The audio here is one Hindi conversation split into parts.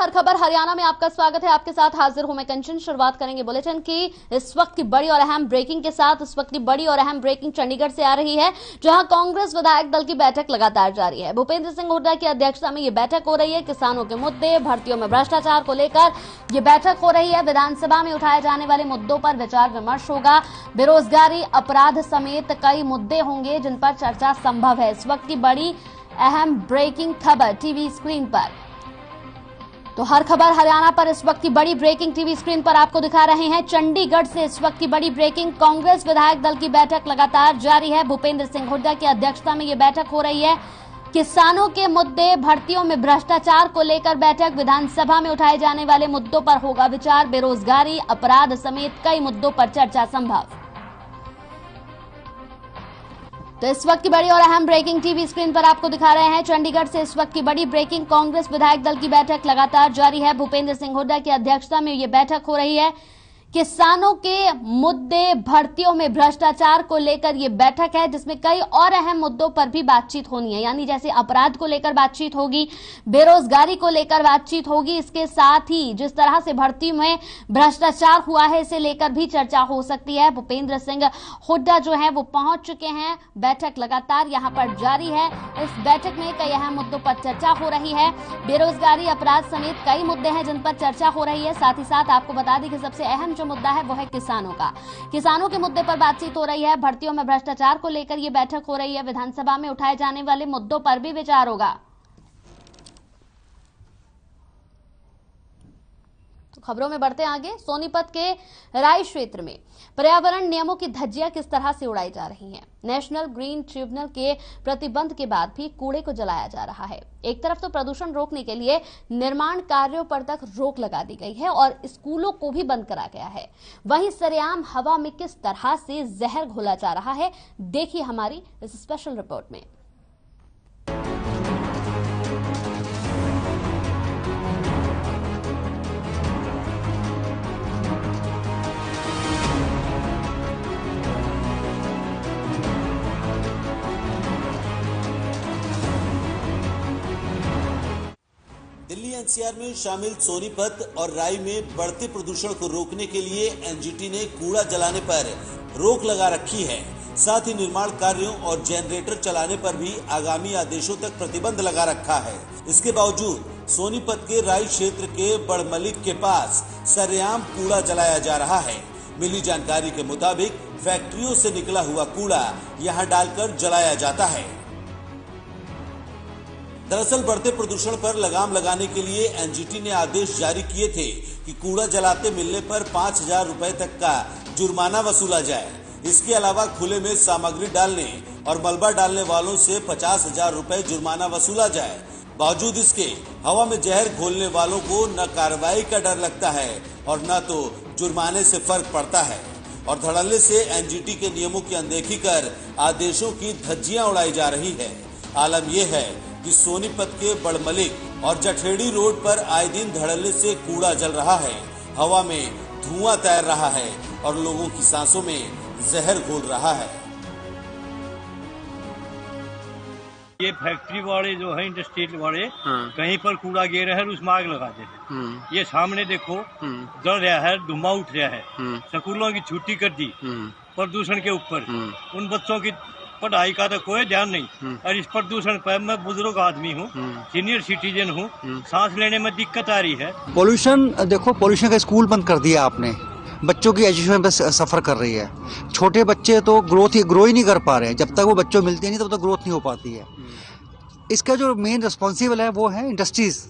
हर खबर हरियाणा में आपका स्वागत है। आपके साथ हाजिर हूं मैं कंचन। शुरुआत करेंगे बुलेटिन की इस वक्त की बड़ी और अहम ब्रेकिंग के साथ। इस वक्त की बड़ी और अहम ब्रेकिंग चंडीगढ़ से आ रही है, जहां कांग्रेस विधायक दल की बैठक लगातार जारी है। भूपेंद्र सिंह हुड्डा की अध्यक्षता में ये बैठक हो रही है। किसानों के मुद्दे, भर्तियों में भ्रष्टाचार को लेकर ये बैठक हो रही है। विधानसभा में उठाए जाने वाले मुद्दों पर विचार विमर्श होगा। बेरोजगारी, अपराध समेत कई मुद्दे होंगे जिन पर चर्चा संभव है। इस वक्त की बड़ी अहम ब्रेकिंग खबर टीवी स्क्रीन पर। तो हर खबर हरियाणा पर इस वक्त की बड़ी ब्रेकिंग टीवी स्क्रीन पर आपको दिखा रहे हैं। चंडीगढ़ से इस वक्त की बड़ी ब्रेकिंग। कांग्रेस विधायक दल की बैठक लगातार जारी है। भूपेंद्र सिंह हुड्डा की अध्यक्षता में यह बैठक हो रही है। किसानों के मुद्दे, भर्तियों में भ्रष्टाचार को लेकर बैठक। विधानसभा में उठाए जाने वाले मुद्दों पर होगा विचार। बेरोजगारी, अपराध समेत कई मुद्दों पर चर्चा संभव। तो इस वक्त की बड़ी और अहम ब्रेकिंग टीवी स्क्रीन पर आपको दिखा रहे हैं। चंडीगढ़ से इस वक्त की बड़ी ब्रेकिंग। कांग्रेस विधायक दल की बैठक लगातार जारी है। भूपेंद्र सिंह हुड्डा की अध्यक्षता में यह बैठक हो रही है। किसानों के मुद्दे, भर्तियों में भ्रष्टाचार को लेकर यह बैठक है, जिसमें कई और अहम मुद्दों पर भी बातचीत होनी है। यानी जैसे अपराध को लेकर बातचीत होगी, बेरोजगारी को लेकर बातचीत होगी। इसके साथ ही जिस तरह से भर्ती में भ्रष्टाचार हुआ है, इसे लेकर भी चर्चा हो सकती है। भूपेंद्र सिंह हुड्डा जो है वो पहुंच चुके हैं। बैठक लगातार यहां पर जारी है। इस बैठक में कई अहम मुद्दों पर चर्चा हो रही है। बेरोजगारी, अपराध समेत कई मुद्दे हैं जिन पर चर्चा हो रही है। साथ ही साथ आपको बता दें कि सबसे अहम मुद्दा है वो है किसानों का। किसानों के मुद्दे पर बातचीत हो रही है। भर्तियों में भ्रष्टाचार को लेकर यह बैठक हो रही है। विधानसभा में उठाए जाने वाले मुद्दों पर भी विचार होगा। तो खबरों में बढ़ते आगे। सोनीपत के राय क्षेत्र में पर्यावरण नियमों की धज्जियां किस तरह से उड़ाई जा रही हैं। नेशनल ग्रीन ट्रिब्यूनल के प्रतिबंध के बाद भी कूड़े को जलाया जा रहा है। एक तरफ तो प्रदूषण रोकने के लिए निर्माण कार्यों पर तक रोक लगा दी गई है और स्कूलों को भी बंद करा गया है, वहीं सरेआम हवा में किस तरह से जहर घोला जा रहा है, देखिए हमारी इस स्पेशल रिपोर्ट में। दिल्ली एनसीआर में शामिल सोनीपत और राय में बढ़ते प्रदूषण को रोकने के लिए एनजीटी ने कूड़ा जलाने पर रोक लगा रखी है। साथ ही निर्माण कार्यों और जनरेटर चलाने पर भी आगामी आदेशों तक प्रतिबंध लगा रखा है। इसके बावजूद सोनीपत के राय क्षेत्र के बड़मलिक के पास सरेआम कूड़ा जलाया जा रहा है। मिली जानकारी के मुताबिक फैक्ट्रियों से निकला हुआ कूड़ा यहां डालकर जलाया जाता है। दरअसल बढ़ते प्रदूषण पर लगाम लगाने के लिए एनजीटी ने आदेश जारी किए थे कि कूड़ा जलाते मिलने पर 5,000 रुपए तक का जुर्माना वसूला जाए। इसके अलावा खुले में सामग्री डालने और मलबा डालने वालों से 50,000 रुपए जुर्माना वसूला जाए। बावजूद इसके हवा में जहर घोलने वालों को न कार्रवाई का डर लगता है और न तो जुर्माने से फर्क पड़ता है और धड़ल्ले से एनजीटी के नियमों की अनदेखी कर आदेशों की धज्जियां उड़ाई जा रही है। आलम यह है कि सोनीपत के बड़मलिक और जठेड़ी रोड पर आए दिन धड़ल्ले से कूड़ा जल रहा है, हवा में धुआं तैर रहा है और लोगों की सांसों में जहर घोल रहा है। ये फैक्ट्री वाले जो है, इंडस्ट्रियल वाले कहीं पर कूड़ा गिर है उसमें आग लगा देते हैं। ये सामने देखो जल रहा है, धुआं उठ रहा है। स्कूलों की छुट्टी कर दी प्रदूषण के ऊपर। उन बच्चों की पढ़ाई का तो कोई ध्यान नहीं। और इस प्रदूषण पर मैं बुजुर्ग आदमी हूँ, सीनियर सिटीजन हूँ, सांस लेने में दिक्कत आ रही है। पोल्यूशन देखो, पोल्यूशन का स्कूल बंद कर दिया आपने। बच्चों की एजुकेशन पे सफर कर रही है। छोटे बच्चे तो ग्रो ही नहीं कर पा रहे हैं। जब तक वो बच्चों मिलते नहीं तब तक ग्रोथ नहीं हो पाती है। इसका जो मेन रिस्पॉन्सिबल है वो है इंडस्ट्रीज,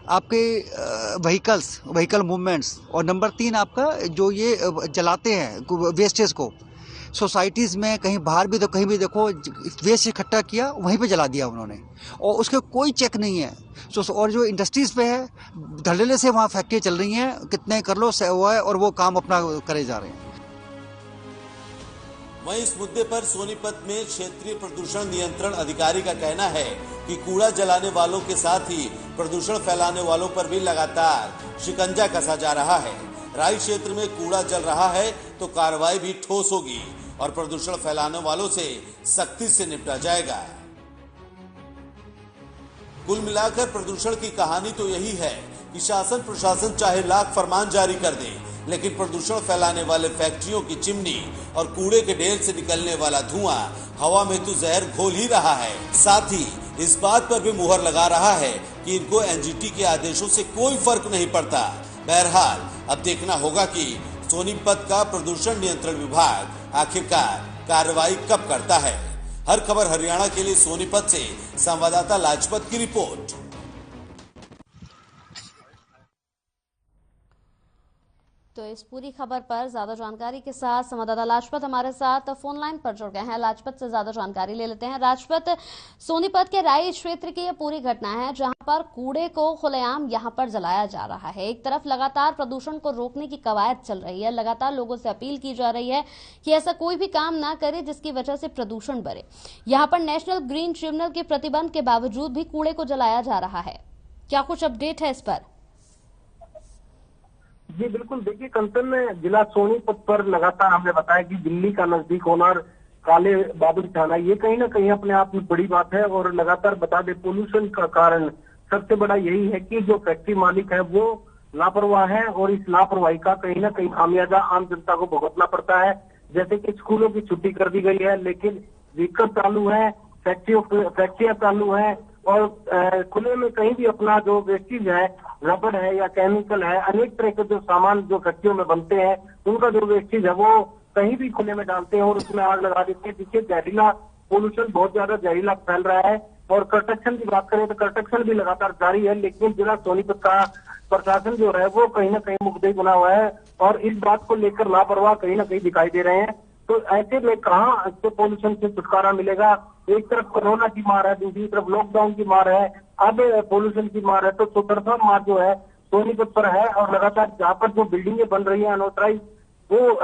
आपके व्हीकल मूवमेंट्स, और नंबर 3 आपका जो ये जलाते हैं वेस्टेज को सोसाइटीज़ में। कहीं बाहर भी तो कहीं भी देखो वेस्ट इकट्ठा किया, वहीं पे जला दिया उन्होंने और उसके कोई चेक नहीं है। और जो इंडस्ट्रीज़ पे है, धड़ल्ले से वहाँ फैक्ट्री चल रही हैं, कितने कर लो वो है और वो काम अपना करे जा रहे हैं। वहीं इस मुद्दे पर सोनीपत में क्षेत्रीय प्रदूषण नियंत्रण अधिकारी का कहना है कि कूड़ा जलाने वालों के साथ ही प्रदूषण फैलाने वालों पर भी लगातार शिकंजा कसा जा रहा है। राय क्षेत्र में कूड़ा जल रहा है तो कार्रवाई भी ठोस होगी और प्रदूषण फैलाने वालों से सख्ती से निपटा जाएगा। कुल मिलाकर प्रदूषण की कहानी तो यही है कि शासन प्रशासन चाहे लाख फरमान जारी कर दे, लेकिन प्रदूषण फैलाने वाले फैक्ट्रियों की चिमनी और कूड़े के ढेर से निकलने वाला धुआं हवा में तो जहर घोल ही रहा है, साथ ही इस बात पर भी मुहर लगा रहा है कि इनको एनजीटी के आदेशों से कोई फर्क नहीं पड़ता। बहरहाल अब देखना होगा कि सोनीपत का प्रदूषण नियंत्रण विभाग आखिरकार कार्रवाई कब करता है। हर खबर हरियाणा के लिए सोनीपत से संवाददाता लाजपत की रिपोर्ट। तो इस पूरी खबर पर ज्यादा जानकारी के साथ संवाददाता लाजपत हमारे साथ फोन लाइन पर जुड़ गए हैं। लाजपत से ज्यादा जानकारी ले लेते हैं। लाजपत, सोनीपत के राई क्षेत्र की यह पूरी घटना है जहां पर कूड़े को खुलेआम यहां पर जलाया जा रहा है। एक तरफ लगातार प्रदूषण को रोकने की कवायद चल रही है, लगातार लोगों से अपील की जा रही है कि ऐसा कोई भी काम ना करे जिसकी वजह से प्रदूषण बढ़े। यहाँ पर नेशनल ग्रीन ट्रिब्यूनल के प्रतिबंध के बावजूद भी कूड़े को जलाया जा रहा है, क्या कुछ अपडेट है इस पर? जी बिल्कुल, देखिए कंचन में जिला सोनीपत पर लगातार हमने बताया कि दिल्ली का नजदीक होना और काले बादल छाना, ये कहीं ना कहीं अपने आप में बड़ी बात है। और लगातार बता दे, पोल्यूशन का कारण सबसे बड़ा यही है कि जो फैक्ट्री मालिक है वो लापरवाह है और इस लापरवाही का कहीं ना कहीं खामियाजा आम जनता को भुगतना पड़ता है। जैसे कि स्कूलों की छुट्टी कर दी गई है, लेकिन व्हीकल चालू है, फैक्ट्रियां चालू है और खुले में कहीं भी अपना जो वेस्टेज है, रबड़ है या केमिकल है, अनेक तरह के जो सामान जो फैक्ट्रियों में बनते हैं उनका जो वेस्टेज है वो कहीं भी खुले में डालते हैं और उसमें आग लगा देते हैं, जिससे जहरीला पोल्यूशन बहुत ज्यादा जहरीला फैल रहा है। और कंस्ट्रक्शन की बात करें तो कंस्ट्रक्शन भी लगातार जारी है, लेकिन जिला सोनीपत का प्रशासन जो है वो कहीं ना कहीं मुकदई बना हुआ है और इस बात को लेकर लापरवाह कहीं ना कहीं दिखाई दे रहे हैं। तो ऐसे में कहाँ इससे पोल्यूशन से छुटकारा मिलेगा? एक तरफ कोरोना की मार है, दूसरी तरफ लॉकडाउन की मार है, अब पोल्यूशन की मार है, तो चौतरफा मार जो है सोनीपत पर है। और लगातार जहाँ पर जो बिल्डिंगें बन रही है अनऑथराइज, वो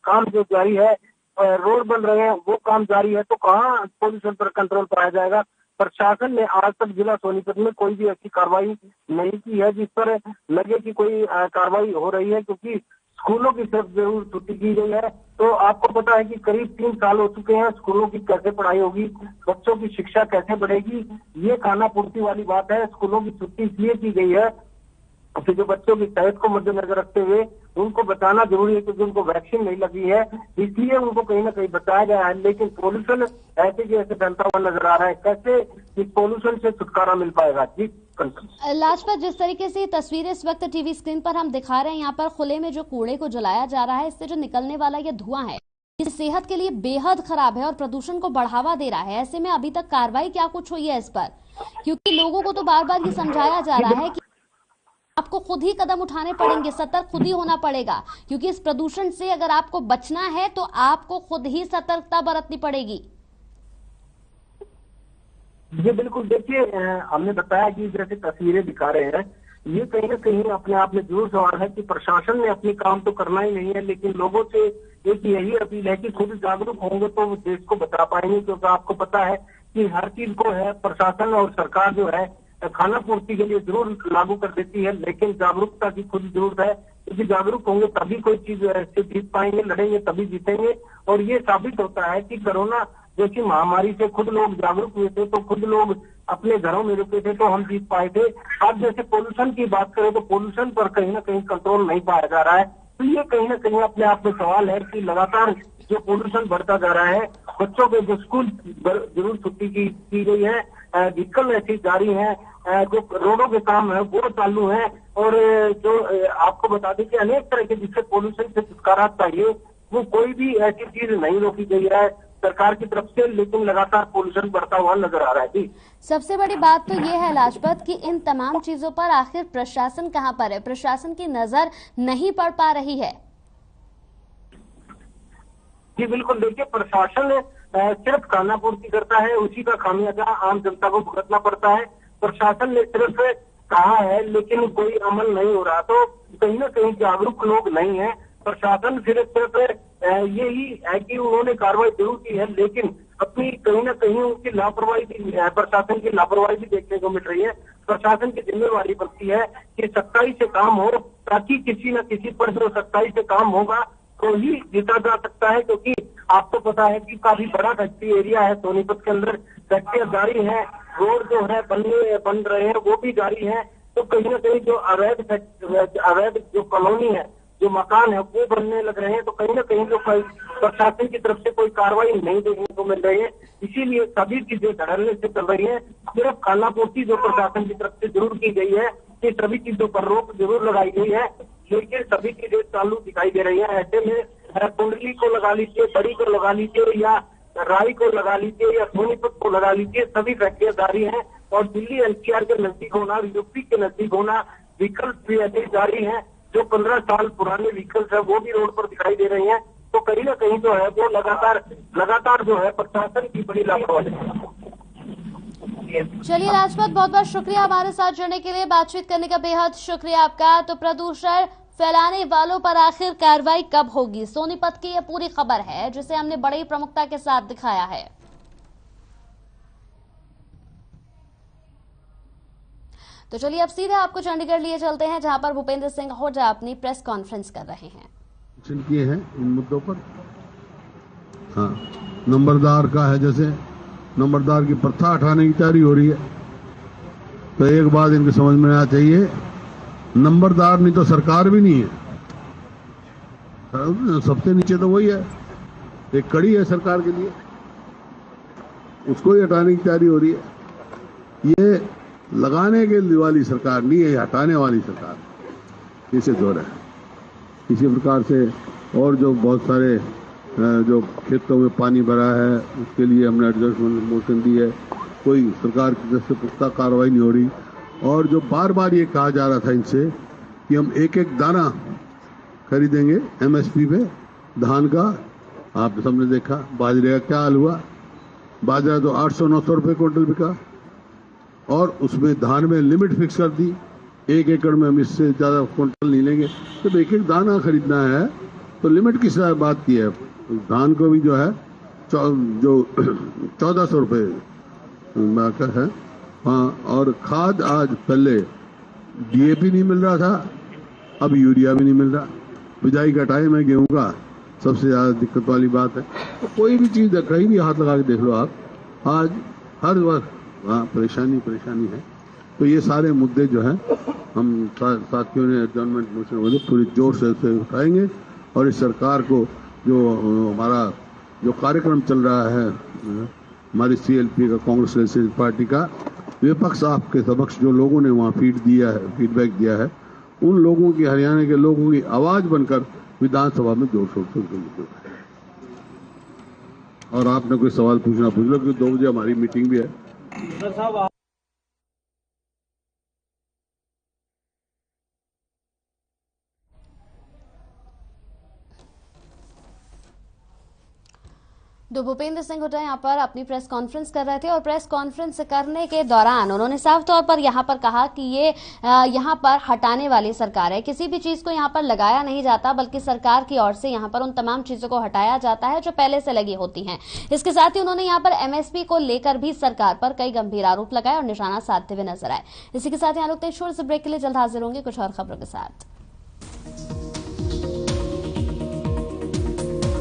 काम जो जारी है, रोड बन रहे हैं वो काम जारी है, तो कहाँ पोल्यूशन पर कंट्रोल पाया जाएगा? प्रशासन ने आज तक जिला सोनीपत में कोई भी ऐसी कार्रवाई नहीं की है जिस पर लगे कि कोई कार्रवाई हो रही है, क्योंकि स्कूलों की सिर्फ जरूर छुट्टी की गई है। तो आपको पता है कि करीब 3 साल हो चुके हैं, स्कूलों की कैसे पढ़ाई होगी, बच्चों की शिक्षा कैसे बढ़ेगी, ये खाना पूर्ति वाली बात है। स्कूलों की छुट्टी इसलिए की गई है कि जो बच्चों की सेहत को मद्देनजर रखते हुए उनको बचाना जरूरी है, क्योंकि उनको वैक्सीन नहीं लगी है, इसलिए उनको कहीं ना कहीं बचाया गया है। लेकिन पोल्यूशन ऐसे की ऐसे फैलता हुआ नजर आ रहा है, कैसे इस पोल्यूशन से छुटकारा मिल पाएगा? जी लाजपत, जिस तरीके से तस्वीरें इस वक्त टीवी स्क्रीन पर हम दिखा रहे हैं, यहाँ पर खुले में जो कूड़े को जलाया जा रहा है, इससे जो निकलने वाला ये धुआं है, ये सेहत के लिए बेहद खराब है और प्रदूषण को बढ़ावा दे रहा है। ऐसे में अभी तक कार्रवाई क्या कुछ हुई है इस पर? क्योंकि लोगों को तो बार बार ये समझाया जा रहा है कि आपको खुद ही कदम उठाने पड़ेंगे, सतर्क खुद ही होना पड़ेगा, क्योंकि इस प्रदूषण से अगर आपको बचना है तो आपको खुद ही सतर्कता बरतनी पड़ेगी। जी बिल्कुल, देखिए हमने बताया कि जैसे तस्वीरें दिखा रहे हैं, ये कहीं ना कहीं अपने आप में जरूर सवाल है कि प्रशासन ने अपनी काम तो करना ही नहीं है, लेकिन लोगों से एक यही अपील है कि खुद जागरूक होंगे तो वो देश को बचा पाएंगे। क्योंकि आपको पता है कि हर चीज को है प्रशासन और सरकार जो है खाना पूर्ति के लिए जरूर लागू कर देती है, लेकिन जागरूकता की खुद जरूरत है, क्योंकि जागरूक होंगे तभी कोई चीज से जीत पाएंगे, लड़ेंगे तभी जीतेंगे। और ये साबित होता है कि कोरोना जैसी महामारी से खुद लोग जागरूक हुए थे, तो खुद लोग अपने घरों में रुके थे, तो हम जीत पाए थे। अब जैसे पोल्यूशन की बात करें तो पोल्यूशन पर कहीं ना कहीं कंट्रोल नहीं पाया जा रहा है, तो ये कहीं ना कहीं अपने आप में सवाल है कि लगातार जो पोल्यूशन बढ़ता जा रहा है, बच्चों के जो स्कूल जरूर छुट्टी की गई है, व्हीकल ऐसी जारी है, जो रोडों के काम है वो चालू है, और जो आपको बता दें कि अनेक तरह के जिससे पोल्यूशन से छुटकारा चाहिए वो कोई भी ऐसी चीज नहीं रोकी गई है सरकार की तरफ से, लेकिन लगातार पोल्यूशन बढ़ता हुआ नजर आ रहा है। जी, सबसे बड़ी बात तो ये है लाजपत कि इन तमाम चीजों पर आखिर प्रशासन कहां पर है? प्रशासन की नजर नहीं पड़ पा रही है। जी बिल्कुल, देखिए प्रशासन सिर्फ खाना पूर्ति करता है, उसी का खामियाजा आम जनता को भुगतना पड़ता है। प्रशासन ने सिर्फ कहा है लेकिन कोई अमल नहीं हो रहा, तो कहीं ना कहीं जागरूक लोग नहीं है। प्रशासन सिर्फ यही है कि उन्होंने कार्रवाई जरूर की है, लेकिन अपनी कहीं ना कहीं उनकी लापरवाही भी, प्रशासन की लापरवाही भी देखने को मिल रही है। प्रशासन की जिम्मेवारी बनती है कि सख्ताई से काम हो, ताकि किसी न किसी पर जो सख्ताई से काम होगा तो ही जीता जा सकता है। क्योंकि आपको पता है कि काफी बड़ा फैक्ट्री एरिया है सोनीपत के अंदर, फैक्ट्रियां जारी है, रोड जो है बन रहे हैं वो भी जारी है, तो कहीं ना कहीं जो अवैध जो कॉलोनी है, जो मकान है, वो बनने लग रहे हैं। तो कहीं ना कहीं जो प्रशासन की तरफ से कोई कार्रवाई नहीं देखने को मिल रही है, इसीलिए सभी चीजें धड़ल्ले से चल रही है। सिर्फ खानापूर्ति जो प्रशासन की तरफ से जरूर की गई है कि सभी चीजों पर रोक जरूर लगाई गई है, लेकिन सभी चीजें चालू दिखाई दे रही है। ऐसे में कुंडली को लगा लीजिए, बड़ी को लगा लीजिए, या राई को लगा लीजिए, या सोनीपत को लगा लीजिए, सभी फैक्ट्रियां जारी हैं। और दिल्ली एनसीआर के नजदीक होना, यूपी के नजदीक होना, व्हीकल्स भी ऐसे जारी हैं। जो 15 साल पुराने व्हीकल्स है वो भी रोड पर दिखाई दे रही हैं। तो कहीं ना कहीं जो है वो लगातार जो है प्रशासन की बड़ी लापरवाही है। चलिए राजपत, बहुत बहुत शुक्रिया हमारे साथ जुड़ने के लिए, बातचीत करने का बेहद शुक्रिया आपका। तो प्रदूषण फैलाने वालों पर आखिर कार्रवाई कब होगी, सोनीपत की यह पूरी खबर है जिसे हमने बड़ी प्रमुखता के साथ दिखाया है। तो चलिए अब सीधे आपको चंडीगढ़ लिए चलते हैं, जहां पर भूपेंद्र सिंह हुड्डा अपनी प्रेस कॉन्फ्रेंस कर रहे हैं। किए हैं इन मुद्दों पर। हाँ, नंबरदार का है, जैसे नंबरदार की प्रथा हटाने की तैयारी हो रही है। तो एक बात इनके समझ में आना चाहिए, नंबरदार नहीं तो सरकार भी नहीं है। सबसे नीचे तो वही है, एक कड़ी है सरकार के लिए, उसको ही हटाने की तैयारी हो रही है। ये लगाने के वाली सरकार नहीं है, हटाने वाली सरकार, इसे जोर है। इसी प्रकार से और जो बहुत सारे जो खेतों में पानी भरा है उसके लिए हमने एडजस्टमेंट मोशन दी है, कोई सरकार की तरफ से पुख्ता कार्रवाई नहीं हो रही। और जो बार बार ये कहा जा रहा था इनसे कि हम एक एक दाना खरीदेंगे एमएसपी पे धान का, आप सबने देखा बाजरे का क्या हाल हुआ। बाजरा तो 800-900 रुपये क्विंटल बिका, और उसमें धान में लिमिट फिक्स कर दी, 1 एकड़ में हम इससे ज्यादा क्विंटल नहीं लेंगे। तो एक एक दाना खरीदना है तो लिमिट किस बात की है। धान को भी जो है जो 1400 रुपये है। हाँ, और खाद आज पहले डीएपी नहीं मिल रहा था, अब यूरिया भी नहीं मिल रहा। बिजाई का टाइम है गेहूं का, सबसे ज्यादा दिक्कत वाली बात है। तो कोई भी चीज कहीं भी हाथ लगा के देख लो आप, आज हर वक्त हाँ परेशानी है। तो ये सारे मुद्दे जो हैं हम साथियों ने एडजॉर्नमेंट मोशन पूरी जोर से उठाएंगे, और इस सरकार को जो हमारा जो कार्यक्रम चल रहा है हमारी सीएलपी का, कांग्रेस नेशनल पार्टी का, विपक्ष आपके समक्ष जो लोगों ने वहाँ फीडबैक दिया है, उन लोगों की, हरियाणा के लोगों की आवाज बनकर विधानसभा में जोर शोर से। और आपने कोई सवाल पूछ लो, क्योंकि 2 बजे हमारी मीटिंग भी है। तो भूपेंद्र सिंह हुड्डा यहाँ पर अपनी प्रेस कॉन्फ्रेंस कर रहे थे, और प्रेस कॉन्फ्रेंस करने के दौरान उन्होंने साफ तौर पर यहाँ पर कहा कि ये यहाँ पर हटाने वाली सरकार है, किसी भी चीज को यहाँ पर लगाया नहीं जाता, बल्कि सरकार की ओर से यहाँ पर उन तमाम चीजों को हटाया जाता है जो पहले से लगी होती हैं। इसके साथ ही उन्होंने यहाँ पर एमएसपी को लेकर भी सरकार पर कई गंभीर आरोप लगाए और निशाना साधते हुए नजर आए। इसी के साथ यहाँ रुकते हैं, छोटे से ब्रेक के लिए, जल्द हाजिर होंगे कुछ और खबरों के साथ।